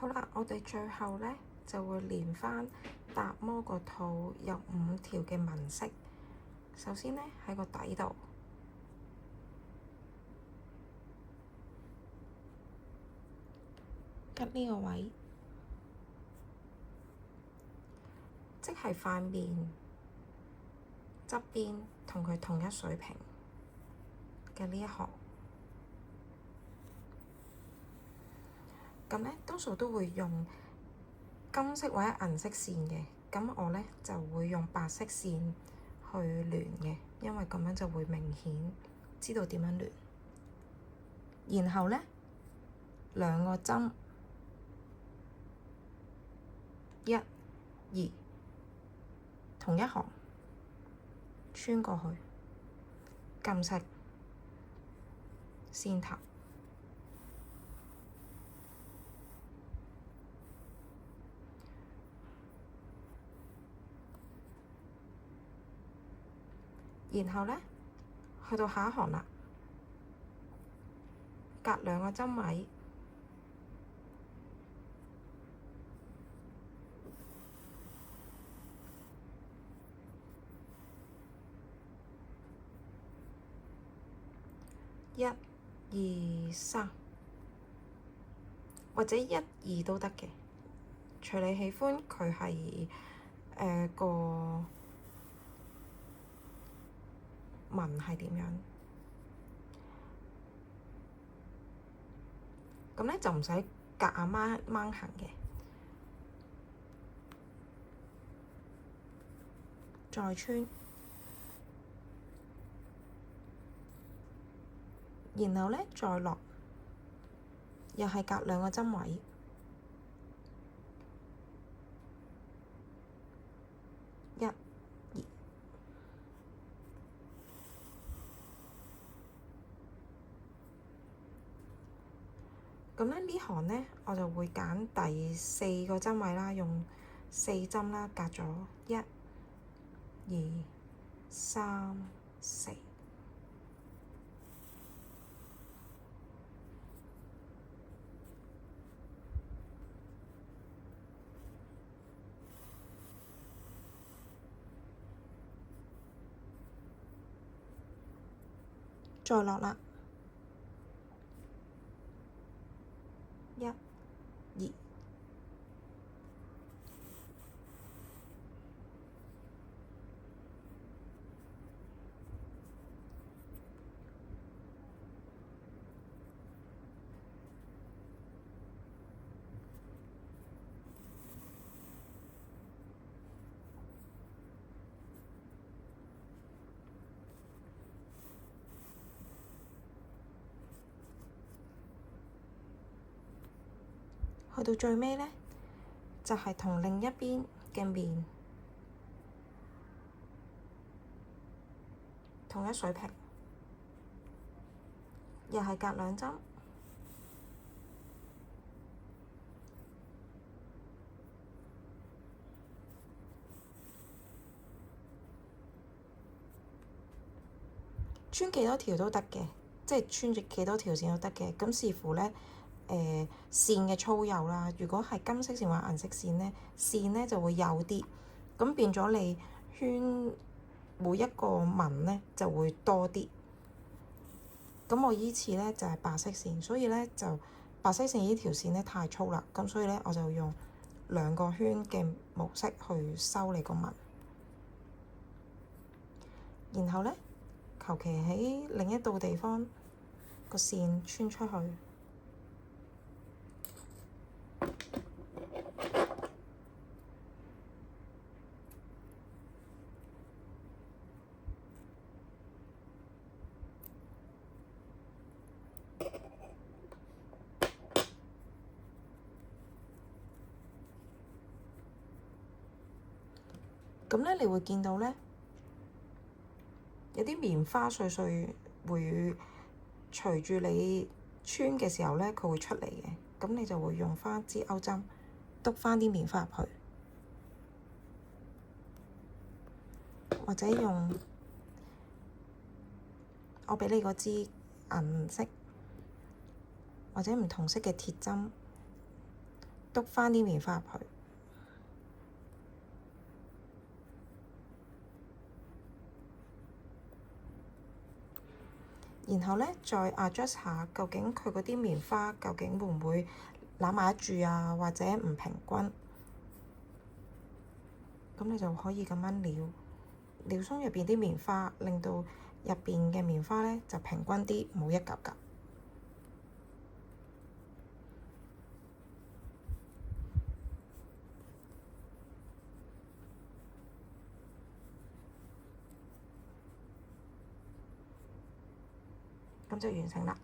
好啦，我哋最後呢就會連返達摩個肚有5條嘅紋飾。首先呢，喺個底度，吉呢個位，即係塊面側邊同佢同一水平嘅呢一行。咁呢，多數都會用金色或者銀色線嘅，咁我呢就會用白色線去亂嘅，因為咁樣就會明顯知道點樣亂。然後呢，2個針，1、2，同一行穿過去，金色線頭。然後呢，去到下一行啦，隔2個針位，1、2、3，或者1、2都得嘅，隨你喜歡佢係個紋係點樣。咁呢就唔使夾硬掹行嘅，再穿，然後呢再落，又係隔2個針位，1、2。咁呢行呢，我就會揀第4個針位啦，用4針啦，隔咗1、2、3、4，再落啦，1、2。去到最尾呢，就係同另一邊嘅面同一水平，又係隔2針，穿幾多條都得嘅，即係穿住幾多條線都得嘅。咁視乎呢線嘅粗幼啦。如果係金色線或銀色線呢，線呢就會幼啲，咁變咗你圈每一個紋呢就會多啲。咁我依次呢就係白色線，所以呢就白色線呢條線呢太粗啦，咁所以呢我就用2個圈嘅模式去收你個紋，然後呢，求其喺另一度地方個線穿出去。咁呢，你會見到呢，有啲棉花碎碎會隨住你穿嘅時候呢，佢會出嚟嘅。咁你就會用返支鈎針篤返啲棉花入去，或者用我畀你嗰支銀色或者唔同色嘅鐵針篤翻啲棉花入去。然後咧，再 adjust 下，究竟佢嗰啲棉花究竟會唔會攬埋一住啊，或者唔平均？咁你就可以咁樣撩鬆入邊啲棉花，令到入邊嘅棉花咧就平均啲，冇一嚿嚿。咁就完成啦。